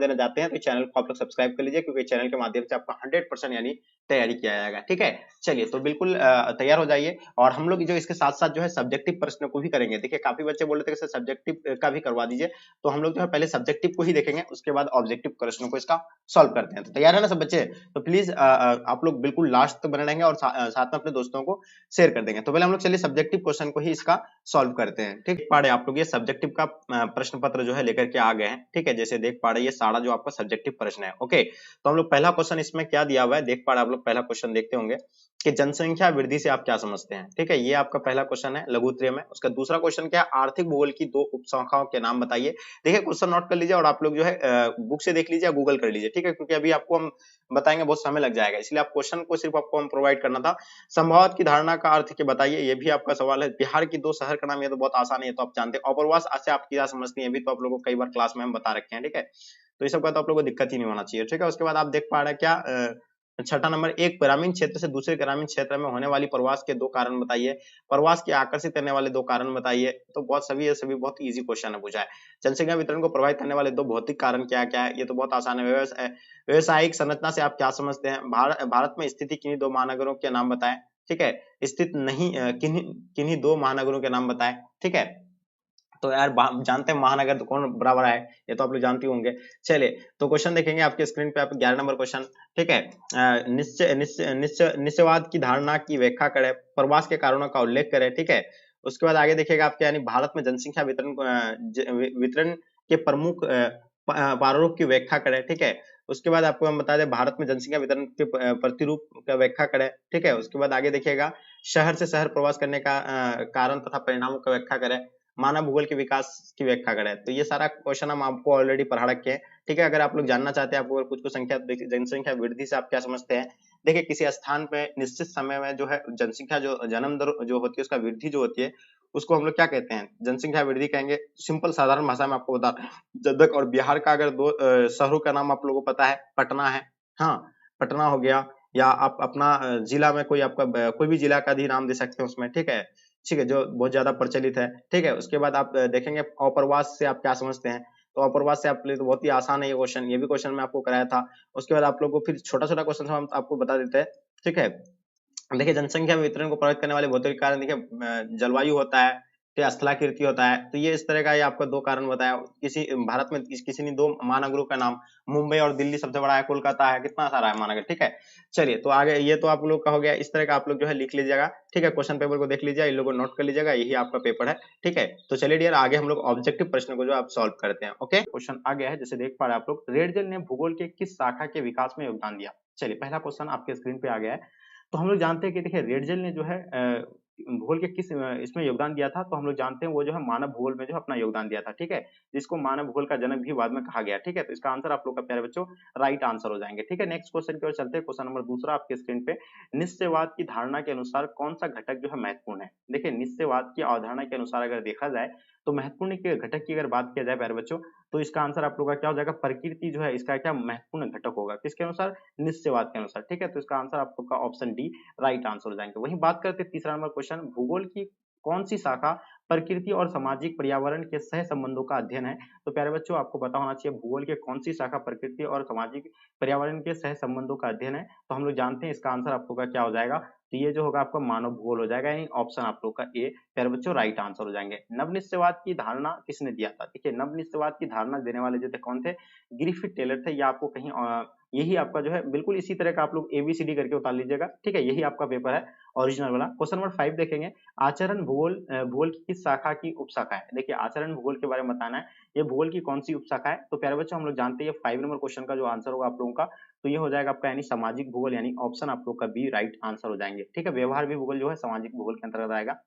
देना चाहते हैं तो चैनल को आप लोग सब्सक्राइब कर लीजिए, क्योंकि चैनल के माध्यम से आपका 100% यानी तैयारी किया जाएगा। ठीक है, चलिए तो बिल्कुल तैयार हो जाइए। और हम लोग जो इसके साथ साथ जो है सब्जेक्टिव प्रश्न को भी करेंगे। देखिए काफी बच्चे बोल रहे थे कि सर सब्जेक्टिव का भी करवा दीजिए, तो हम लोग जो है पहले सब्जेक्टिव को ही देखेंगे, उसके बाद ऑब्जेक्टिव प्रश्नों को इसका सॉल्व करते हैं। तो तैयार है ना सब बच्चे? तो प्लीज आप लोग बिल्कुल लास्ट तक बने रहेंगे और साथ में अपने दोस्तों को शेयर कर देंगे। तो पहले हम लोग चलिए सब्जेक्टिव क्वेश्चन को ही इसका सॉल्व करते हैं। ठीक पा रहे आप लोग, ये सब्जेक्टिव का प्रश्न पत्र जो है लेकर के आ गए हैं। ठीक है, जैसे देख पा रहे ये सारा जो आपका सब्जेक्टिव प्रश्न है। ओके, तो हम लोग पहला क्वेश्चन इसमें क्या दिया हुआ है देख पा रहे आप लोग। पहला क्वेश्चन देखते होंगे कि जनसंख्या वृद्धि से आप क्या समझते हैं। ठीक है, ये आपका पहला क्वेश्चन है लघु उत्तरीय में। उसका दूसरा क्वेश्चन क्या है, आर्थिक भूगोल की दो उपशाखाओं के नाम बताइए। देखिए क्वेश्चन नोट कर लीजिए और आप लोग जो है बुक से देख लीजिए या गूगल कर लीजिए। ठीक है, क्योंकि अभी आपको हम बताएंगे बहुत समय लग जाएगा, इसलिए आप क्वेश्चन को सिर्फ आपको हम प्रोवाइड करना था। संभावत की धारणा का अर्थ क्या बताइए, ये भी आपका सवाल है। बिहार की दो शहर का नाम, ये तो बहुत आसान है, ये तो आप जानते हैं। अपरवास से आप क्या समझती हैं, ये भी तो आप लोगों को कई बार क्लास में हम बता रखे हैं। ठीक है, तो इस सब का तो आप लोगों को दिक्कत ही नहीं होना चाहिए। ठीक है, उसके बाद आप देख पा रहे हैं क्या छठा नंबर, एक ग्रामीण क्षेत्र से दूसरे ग्रामीण क्षेत्र में होने वाली प्रवास के दो कारण बताइए। प्रवास की आकर्षित करने वाले दो कारण बताइए। तो बहुत सभी बहुत इजी क्वेश्चन है पूछा है। जनसंख्या वितरण को प्रभावित करने वाले दो भौतिक कारण क्या क्या है, ये तो बहुत आसान है। व्यवसायिक संरचना से आप क्या समझते हैं। भारत में स्थिति किन्हीं दो महानगरों के नाम बताएं। ठीक है, स्थित नहीं किन्हीं किन्हीं दो महानगरों के नाम बताएं। ठीक है, तो यार जानते हैं महानगर तो कौन बराबर है, ये तो आप लोग जानते होंगे। चलिए तो क्वेश्चन देखेंगे आपके स्क्रीन पे, आप 11 नंबर क्वेश्चन। ठीक है, निश्चयवाद की धारणा की व्याख्या करें, प्रवास के कारणों का उल्लेख करें। ठीक है, उसके बाद आगे देखिएगा आपके, यानी भारत में जनसंख्या वितरण के प्रमुख प्रारूप की व्याख्या करें। ठीक है, उसके बाद आपको हम बता दें भारत में जनसंख्या वितरण के प्रतिरूप का व्याख्या करें। ठीक है, उसके बाद आगे देखिएगा शहर से शहर प्रवास करने का कारण तथा परिणामों का व्याख्या करें। मानव भूगोल के विकास की व्याख्या करें। तो ये सारा क्वेश्चन हम आपको ऑलरेडी पढ़ा रखे हैं। ठीक है, अगर आप लोग जानना चाहते हैं, आपको कुछ संख्या जनसंख्या वृद्धि से आप क्या समझते हैं। देखिए किसी स्थान पे निश्चित समय में जो है जनसंख्या जो जन्म दर जो होती है उसका वृद्धि जो होती है, उसको हम लोग क्या कहते हैं, जनसंख्या वृद्धि कहेंगे। सिंपल साधारण भाषा में आपको बता जब और बिहार का अगर दो शहरों का नाम आप लोगों को पता है, पटना है। हाँ, पटना हो गया, या आप अपना जिला में कोई आपका कोई भी जिला का भी नाम दे सकते हैं उसमें। ठीक है, ठीक है, जो बहुत ज्यादा प्रचलित है। ठीक है, उसके बाद आप देखेंगे अप्रवास से आप क्या समझते हैं। तो अप्रवास से आप लिए तो बहुत ही आसान है ये क्वेश्चन, ये भी क्वेश्चन मैं आपको कराया था। उसके बाद आप लोग को फिर छोटा छोटा क्वेश्चन हम आपको बता देते हैं। ठीक है, देखिए जनसंख्या वितरण को प्रभावित करने वाले भौतिक कारण, देखिए जलवायु होता है, फिर स्थलाकृति होता है। तो ये इस तरह का ये आपको दो कारण बताया। किसी भारत में किसी ने दो महानगरों का नाम, मुंबई और दिल्ली सबसे बड़ा है, कोलकाता है, कितना सारा है महानगर। ठीक है, चलिए तो आगे ये तो आप लोग का हो गया। इस तरह का आप लोग जो है लिख लीजिएगा। ठीक है, क्वेश्चन पेपर को देख लीजिए, इन लोगों को नोट कर लीजिएगा, यही आपका पेपर है। ठीक है, तो चलिए डियर आगे हम लोग ऑब्जेक्टिव प्रश्न को जो आप सॉल्व करते हैं। ओके, क्वेश्चन आ गया है, जैसे देख पा रहे हैं आप लोग, रेडजल ने भूगोल के किस शाखा के विकास में योगदान दिया। चलिए पहला क्वेश्चन आपके स्क्रीन पे आ गया है। तो हम लोग जानते हैं कि देखिए रेडजल ने जो है भूगोल के किस इसमें योगदान दिया था। तो हम लोग जानते हैं वो जो है मानव भूगोल में जो अपना योगदान दिया था। ठीक है, जिसको मानव भूगोल का जनक भी बाद में कहा गया। ठीक है, तो इसका आंसर आप लोग का प्यारे बच्चों राइट आंसर हो जाएंगे। ठीक है, नेक्स्ट क्वेश्चन की ओर चलते हैं। क्वेश्चन नंबर दूसरा आपके स्क्रीन पे, निश्चयवाद की धारणा के अनुसार कौन सा घटक जो है महत्वपूर्ण है। देखिए निश्चयवाद की अवधारणा के अनुसार अगर देखा जाए तो महत्वपूर्ण के घटक की अगर बात किया जाए प्यारे बच्चों, तो इसका आंसर आप लोग का क्या हो जाएगा, प्रकृति जो है इसका क्या महत्वपूर्ण घटक होगा, किसके अनुसार, निश्चयवाद के अनुसार। ठीक है, तो इसका आंसर आप लोग का ऑप्शन डी राइट आंसर हो जाएंगे। वहीं बात करते हैं तीसरा नंबर क्वेश्चन, भूगोल की कौन सी शाखा प्रकृति और सामाजिक पर्यावरण के सह संबंधों का अध्ययन है। तो प्यारे बच्चों आपको पता होना चाहिए भूगोल के कौन सी शाखा प्रकृति और सामाजिक पर्यावरण के सह संबंधों का अध्ययन है। तो हम लोग जानते हैं इसका आंसर आप लोग का क्या हो जाएगा, तो ये जो होगा आपका मानव भूगोल हो जाएगा, यानी ऑप्शन आप लोग का ए प्यारे बच्चों राइट आंसर हो जाएंगे। नवनिश्चयवाद की धारणा किसने दिया था। देखिए नवनिश्चयवाद की धारणा देने वाले जो थे कौन थे, ग्रिफिथ टेलर थे। या आपको कहीं यही आपका जो है बिल्कुल इसी तरह का आप लोग एबीसीडी करके उतार लीजिएगा। ठीक है, यही आपका पेपर है ओरिजिनल वाला। क्वेश्चन नंबर 5 देखेंगे, आचरण भूगोल भूगोल की किस शाखा की उपशाखा है। देखिए आचरण भूगोल के बारे में बताना है, ये भूगोल की कौन सी उपशाखा है। तो प्यारे बच्चों हम लोग जानते हैं 5 नंबर क्वेश्चन का जो आंसर होगा आप लोगों का, तो ये हो जाएगा आपका यानी सामाजिक भूगोल, यानी ऑप्शन आप लोग का बी राइट आंसर हो जाएंगे। ठीक है, व्यवहार भी भूगोल जो है सामाजिक भूगोल के अंतर्गत आएगा।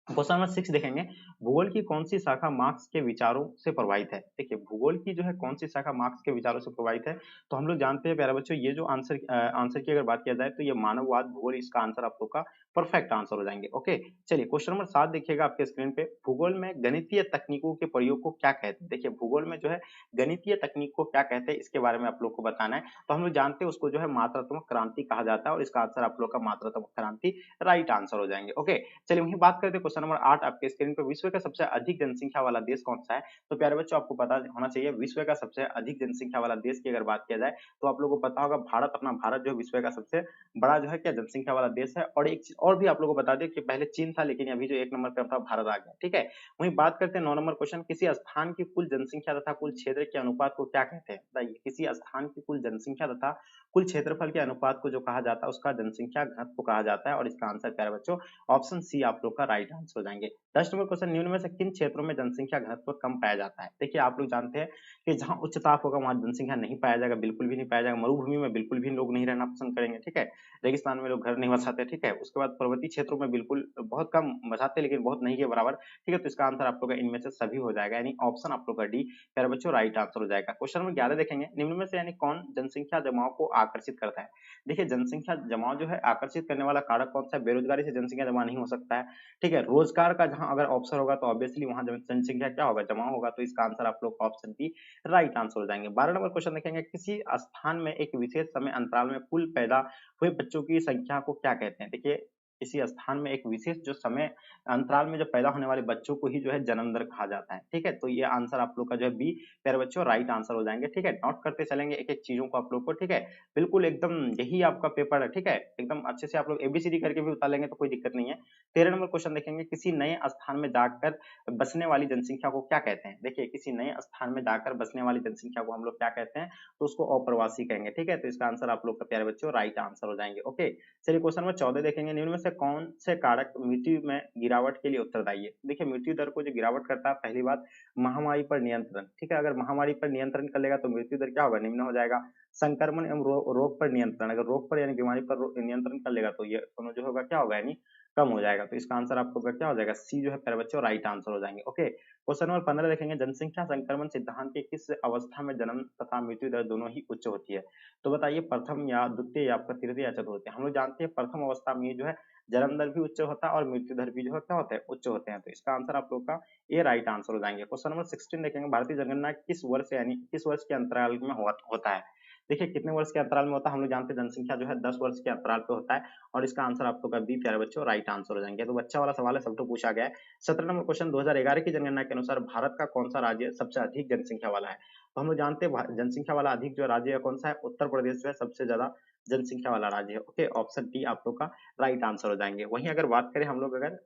क्वेश्चन नंबर 6 देखेंगे, भूगोल की कौन सी शाखा मार्क्स के विचारों से प्रभावित है। देखिए भूगोल की जो है कौन सी शाखा मार्क्स के विचारों से प्रभावित है। तो हम लोग जानते हैं प्यारे बच्चों ये जो आंसर की अगर बात किया जाए तो ये मानववाद भूगोल, इसका आंसर आप लोग का परफेक्ट आंसर हो जाएंगे। ओके, चलिए क्वेश्चन नंबर 7 देखिएगा आपके स्क्रीन पे, भूगोल में गणितीय तकनीकों के प्रयोग को क्या कहते हैं? देखिए भूगोल में जो है गणितीय तकनीक को क्या कहते हैं, इसके बारे में आप लोग को बताना है। तो हम लोग जानते हैं उसको जो है मात्रात्मक क्रांति कहा जाता है, और इसका आंसर आप लोग का मात्रात्मक क्रांति राइट आंसर हो जाएंगे। ओके, चलिए वही बात करते हैं क्वेश्चन नंबर 8 आपके स्क्रीन पे, विश्व का सबसे अधिक जनसंख्या वाला देश कौन सा है? तो प्यारे बच्चों आपको पता होना चाहिए विश्व का सबसे अधिक जनसंख्या वाला देश की अगर बात किया जाए तो आप लोगों को पता होगा भारत, अपना भारत जो विश्व का सबसे बड़ा जो है क्या जनसंख्या वाला देश है। और एक चीज और भी आप लोगों को बता दें कि पहले चीन था, लेकिन अभी जो 1 नंबर पे था भारत आ गया। ठीक है, वहीं बात करते हैं 9 नंबर क्वेश्चन, किसी स्थान की कुल जनसंख्या तथा कुल क्षेत्र के अनुपात को क्या कहते हैं? बताइए, किसी स्थान की कुल जनसंख्या तथा कुल क्षेत्रफल के अनुपात को जो कहा जाता है उसका जनसंख्या घनत्व कहा जाता है, और इसका आंसर प्यारे बच्चों ऑप्शन सी आप लोग का राइट आंसर हो जाएंगे। 10 नंबर क्वेश्चन, निम्न में से किन क्षेत्रों में जनसंख्या घनत्व कम पाया जाता है? देखिए आप लोग जानते हैं कि जहां उच्च ताप होगा वहां जनसंख्या नहीं पाया जाएगा, बिल्कुल भी नहीं पाया जाएगा। मरुभूमि में बिल्कुल भी लोग नहीं रहना पसंद करेंगे। ठीक है, रेगिस्तान में लोग घर नहीं बसाते। ठीक है, उसके बाद पर्वतीय क्षेत्रों में बिल्कुल बहुत कम बसाते, लेकिन बहुत नहीं के बराबर। ठीक है, तो इसका आंसर आप लोग का इनमें से सभी हो जाएगा, यानी ऑप्शन आप लोग का डी प्यारे बच्चों राइट आंसर हो जाएगा। क्वेश्चन नंबर 11 देखेंगे, निम्न में से यानी कौन जनसंख्या जमाव को आकर्षित करता है? देखिए जनसंख्या जमाव जो है आकर्षित करने वाला कारक कौन सा है? बेरोजगारी से जनसंख्या जमा नहीं हो सकता है। ठीक है, रोजगार का जहां अगर ऑप्शन होगा तो ऑब्वियसली वहां जनसंख्या क्या होगा? जमाव होगा। तो इसका आंसर आप लोग का ऑप्शन बी राइट आंसर हो जाएंगे। 12 नंबर क्वेश्चन देखेंगे, किसी स्थान में एक विशेष समय अंतराल में कुल पैदा हुए बच्चों की संख्या को क्या कहते हैं? देखिए किसी स्थान में एक विशेष जो समय अंतराल में जो पैदा होने वाले बच्चों को ही जो है जन्म दर कहा जाता है। ठीक है, तो ये आंसर आप लोग का जो है बी प्यारे बच्चों राइट आंसर हो जाएंगे। ठीक है, नोट करते चलेंगे एक एक चीजों को आप लोग को। ठीक है, बिल्कुल एकदम यही आपका पेपर है। ठीक है, एकदम अच्छे से आप लोग एबीसीडी करके भी उतार लेंगे तो कोई दिक्कत नहीं है। 13 नंबर क्वेश्चन देखेंगे, किसी नए स्थान में जाकर बसने वाली जनसंख्या को क्या कहते हैं? देखिए किसी नए स्थान में जाकर बसने वाली जनसंख्या को हम लोग क्या कहते हैं? तो उसको अप्रवासी कहेंगे। ठीक है, तो इसका आंसर आप लोग का प्यारे बच्चों राइट आंसर हो जाएंगे। ओके, चलिए क्वेश्चन नंबर 14 देखेंगे, निम्न में से कौन से कारक मृत्यु में गिरावट के लिए उत्तरदायी है? देखिए मृत्यु दर को जो गिरावट करता है, पहली बात महामारी पर नियंत्रण। ठीक है, अगर महामारी पर नियंत्रण कर लेगा तो मृत्यु दर क्या होगा? निम्न हो जाएगा। संक्रमण एवं रोग पर नियंत्रण, अगर रोग पर यानी बीमारी पर नियंत्रण कर लेगा तो ये दोनों जो होगा क्या होगा? यानी कम हो जाएगा। तो इसका आंसर आपको क्या हो जाएगा? सी जो है प्यारे बच्चों राइट आंसर हो जाएंगे। ओके, क्वेश्चन नंबर 15 देखेंगे, जनसंख्या संक्रमण सिद्धांत की किस अवस्था में जन्म तथा मृत्यु दर दोनों ही उच्च होती है? तो बताइए प्रथम या द्वितीय या आपका तृतीय या चतुर्थ? हम लोग जानते हैं प्रथम अवस्था में जो है जन्म दर भी उच्च होता है और मृत्यु दर भी जो है क्या होता है? उच्च होते हैं। तो इसका आंसर आप लोग का ए राइट आंसर हो जाएंगे। क्वेश्चन नंबर 16 देखेंगे, भारतीय जनगणना किस वर्ष यानी किस वर्ष के अंतराल में होता है? देखिए कितने वर्ष के अंतराल में होता है? हम लोग जानते हैं जनसंख्या जो है 10 वर्ष के अंतराल पे होता है, और इसका आंसर आप लोग का बी प्यारे बच्चों राइट आंसर हो जाएंगे। तो बच्चा वाला सवाल है, सब तो पूछा गया है। 17 नंबर क्वेश्चन, 2011 की जनगणना के अनुसार भारत का कौन सा राज्य सबसे अधिक जनसंख्या वाला है? तो हम लोग जानते हैं जनसंख्या वाला अधिक जो राज्य है कौन सा है? उत्तर प्रदेश जो है सबसे ज्यादा जनसंख्या वाला राज्य है। ओके, ऑप्शन डी आप लोग का राइट आंसर हो जाएंगे। वहीं अगर बात करें हम लोग अगर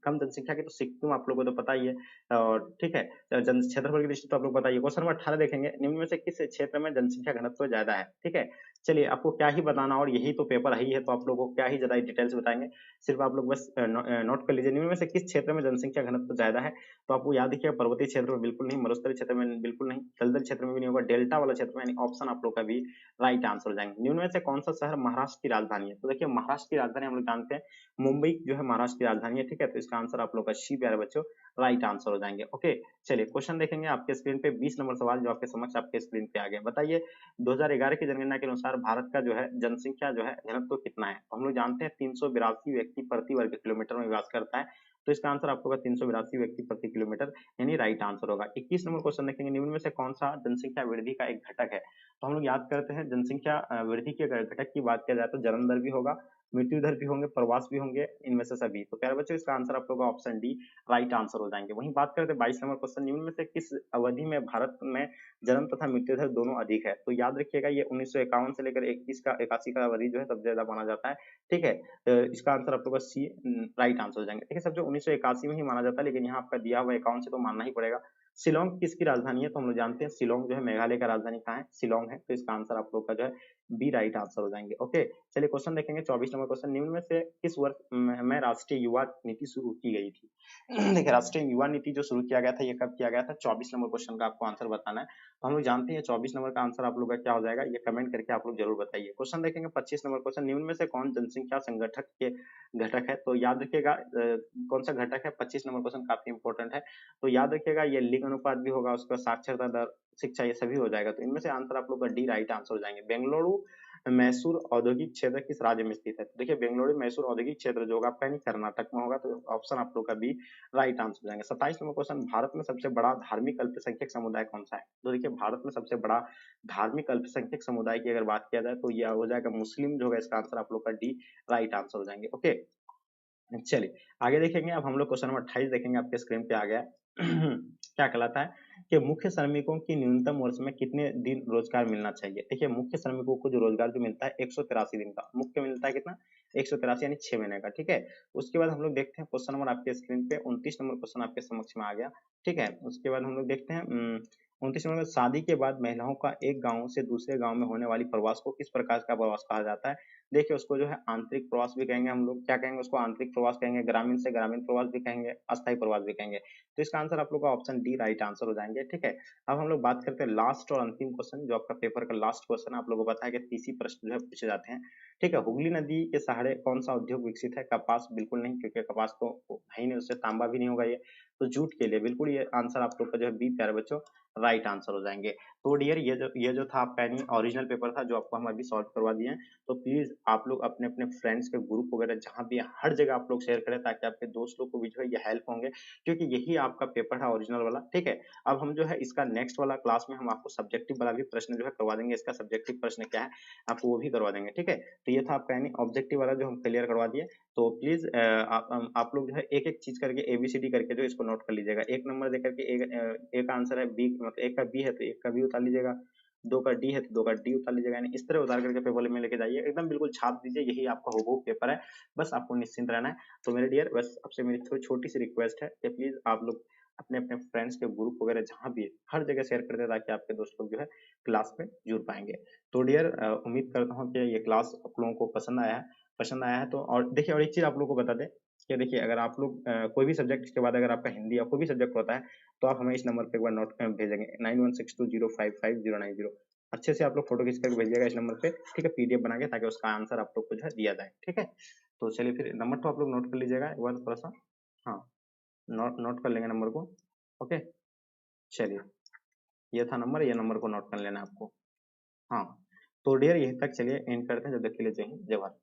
कम जनसंख्या की, तो सिक्किम आप लोगों को तो पता ही है। और ठीक है, जन क्षेत्रफल की दृष्टि तो आप लोग बताइए। क्वेश्चन नंबर 18 देखेंगे, निम्न में से किस क्षेत्र में जनसंख्या घनत्व ज्यादा है? ठीक है, चलिए आपको क्या ही बताना, और यही तो पेपर है ही है, तो आप लोगों को क्या ही ज्यादा डिटेल्स बताएंगे। सिर्फ आप लोग बस नोट कर लीजिए, निम्न में से किस क्षेत्र में जनसंख्या घनत्व ज्यादा है? तो आपको याद रखिएगा पर्वतीय क्षेत्र में बिल्कुल नहीं, मरुस्थलीय क्षेत्र में बिल्कुल नहीं, दलदल क्षेत्र में भी नहीं होगा, डेल्टा वाला क्षेत्र में, यानी ऑप्शन आप लोग का भी राइट आंसर हो जाएंगे। निम्न में से कौन सा शहर महाराष्ट्र की राजधानी है? तो देखिए महाराष्ट्र की राजधानी हम लोग जानते हैं मुंबई जो है महाराष्ट्र की राजधानी है। ठीक है, तो इसका आंसर आप लोग का सी प्यारे बच्चों राइट आंसर हो जाएंगे। ओके, चलिए क्वेश्चन देखेंगे आपके स्क्रीन पे, 20 नंबर सवाल जो आपके समक्ष आपके स्क्रीन पे आ गया। बताइए 2011 की जनगणना के अनुसार भारत का जो है जनसंख्या जो है घनत्व कितना है? तो हम लोग जानते हैं 382 व्यक्ति प्रति वर्ग किलोमीटर में निवास करता है। तो इसका आंसर आपको 382 व्यक्ति प्रति किलोमीटर यानी राइट आंसर होगा। 21 नंबर क्वेश्चन देखेंगे, निम्न में से कौन सा जनसंख्या वृद्धि का एक घटक है? तो हम लोग याद करते हैं जनसंख्या वृद्धि के अगर घटक की बात किया जाए तो जन्म दर भी होगा, मृत्यु दर भी होंगे, प्रवास भी होंगे, इनमें से सभी। तो प्यारे बच्चों इसका आंसर आप लोग का ऑप्शन डी राइट आंसर हो जाएंगे। वहीं बात करते हैं 22 नंबर क्वेश्चन, निम्न में से किस अवधि में भारत में जन्म तथा मृत्यु दर दोनों अधिक है? तो याद रखिएगा ये 1951 से लेकर 21 का 81 का अवधि जो है सबसे ज्यादा माना जाता है। ठीक है, इसका आंसर आप लोग का सी राइट आंसर हो जाएंगे। देखिए सब जो 1981 में ही माना जाता है, लेकिन यहाँ आपका दिया हुआ 51 से तो मानना ही पड़ेगा। शिलोंग किसकी राजधानी है? तो हम लोग जानते हैं शिलोंग जो है मेघालय का राजधानी कहाँ है? शिलोंग है। तो इसका आंसर आप लोग का जो है बी राइट आंसर हो जाएंगे। ओके, चलिए क्वेश्चन देखेंगे 24 नंबर क्वेश्चन, निम्न में से किस वर्ष में राष्ट्रीय युवा नीति शुरू की गई थी? देखिए राष्ट्रीय युवा नीति जो शुरू किया गया था ये कब किया गया था? 24 नंबर क्वेश्चन का आपको आंसर बताना है। तो हम लोग जानते हैं 24 नंबर का आंसर आप लोग का क्या हो जाएगा, ये कमेंट करके आप लोग जरूर बताइए। क्वेश्चन देखेंगे 25 नंबर क्वेश्चन, निम्न में से कौन जनसंख्या संगठक के घटक है? तो याद रखिएगा कौन सा घटक है? 25 नंबर क्वेश्चन काफी इंपॉर्टेंट है, तो याद रखिएगा ये लिंग अनुपात भी होगा, उसका साक्षरता दर, शिक्षा, ये सभी हो जाएगा। तो इनमें से आंसर आप लोग का डी राइट आंसर हो जाएंगे। बेंगलुरु मैसूर औद्योगिक क्षेत्र किस राज्य में स्थित है? तो देखिए बेंगलुरु मैसूर औद्योगिक क्षेत्र जो होगा आपका यानी कर्नाटक में होगा, तो ऑप्शन आप लोग का बी राइट आंसर हो जाएंगे। 27 नंबर क्वेश्चन, भारत में सबसे बड़ा धार्मिक अल्पसंख्यक समुदाय कौन सा है? तो देखिए भारत में सबसे बड़ा धार्मिक अल्पसंख्यक समुदाय की अगर बात किया जाए तो यह हो जाएगा मुस्लिम, जो होगा इसका आंसर आप लोग का डी राइट आंसर हो जाएंगे। ओके, चलिए आगे देखेंगे। अब हम लोग क्वेश्चन नंबर 28 देखेंगे, आपके स्क्रीन पे आ गया है। क्या कहलाता है कि मुख्य श्रमिकों की न्यूनतम वर्ष में कितने दिन रोजगार मिलना चाहिए? देखिए मुख्य श्रमिकों को जो रोजगार जो मिलता है 183 दिन का मुख्य मिलता है, कितना? 183 यानी 6 महीने का, ठीक है। उसके बाद हम लोग देखते हैं क्वेश्चन नंबर आपके स्क्रीन पे 29 नंबर क्वेश्चन आपके समक्ष में आ गया, ठीक है। उसके बाद हम लोग देखते हैं 29 नंबर में, शादी के बाद महिलाओं का एक गांव से दूसरे गांव में होने वाली प्रवास को किस प्रकार का प्रवास कहा जाता है? देखिए उसको जो है आंतरिक प्रवास भी कहेंगे हम लोग, क्या कहेंगे उसको? आंतरिक प्रवास कहेंगे, ग्रामीण से ग्रामीण प्रवास भी कहेंगे, अस्थायी प्रवास भी कहेंगे। तो इसका आंसर आप लोग का ऑप्शन डी राइट आंसर हो जाएंगे, ठीक है। अब हम लोग बात करते हैं लास्ट और अंतिम क्वेश्चन, जो आपका पेपर का लास्ट क्वेश्चन है। आप लोगों को पता है कि 30 ही प्रश्न जो है पूछे जाते हैं, ठीक है। हुगली नदी के सहारे कौन सा उद्योग विकसित है? कपास बिल्कुल नहीं, क्योंकि कपास तो है ही नहीं, उससे तांबा भी नहीं होगा ये। तो जूट के लिए बिल्कुल ये आंसर आप लोग का जो है बी प्यारे बच्चों राइट आंसर हो जाएंगे। तो डियर ये जो था आपका यानी ओरिजिनल पेपर था, जो आपको हम अभी सॉल्व करवा दिए हैं। तो प्लीज आप लोग अपने अपने फ्रेंड्स के ग्रुप वगैरह जहां भी है, हर जगह आप लोग शेयर करें, ताकि आपके दोस्त लोग को भी जो है ये हेल्प होंगे, क्योंकि यही आपका पेपर है ओरिजिनल वाला, ठीक है। अब हम जो है इसका नेक्स्ट वाला क्लास में हम आपको सब्जेक्टिव वाला भी प्रश्न जो है करवा देंगे। इसका सब्जेक्टिव प्रश्न क्या है आपको वो भी करवा देंगे, ठीक है। तो ये था आपका यानी ऑब्जेक्टिव वाला जो हम क्लियर करवा दिए। तो प्लीज आप लोग जो है एक एक चीज करके एबीसीडी करके जो इसको नोट कर लीजिएगा। एक नंबर देकर के एक आंसर है बी, मतलब एक का बी है तो एक का बी उतार लीजिएगा, दो का डी है तो दो का डी उतार लीजिएगा, यानी इस तरह उतार करके पेपर में लेके जाइए, एकदम बिल्कुल छाप दीजिए। यही आपका हूबहू पेपर है, बस आपको निश्चिंत रहना है। तो मेरे डियर बस आपसे मेरी थोड़ी छोटी सी रिक्वेस्ट है कि प्लीज आप लोग अपने अपने फ्रेंड्स के ग्रुप वगैरह जहां भी है, हर जगह शेयर कर दे, ताकि आपके दोस्त लोग जो है क्लास में जुड़ पाएंगे। तो डियर उम्मीद करता हूँ कि ये क्लास आप लोगों को पसंद आया है। तो और देखिए, और एक चीज आप लोगों को बता दें कि देखिए, अगर आप लोग कोई भी सब्जेक्ट के बाद अगर आपका हिंदी या कोई भी सब्जेक्ट होता है, तो आप हमें इस नंबर पे एक बार नोट भेजेंगे 9162055090। अच्छे से आप लोग फोटो खींच करके भेजिएगा इस नंबर पे, ठीक है, पीडीएफ बना के, ताकि उसका आंसर आप लोग को जो है दिया जाए, ठीक है। तो चलिए फिर नंबर तो आप लोग नोट कर लीजिएगा एक बार थोड़ा सा। हाँ, नोट नोट कर लेंगे नंबर को। ओके, चलिए ये था नंबर, ये नंबर को नोट कर लेना है आपको। हाँ, तो डियर यहीं तक चलिए एंड करते हैं। जब तक के लिए जय हिंद जय भारत।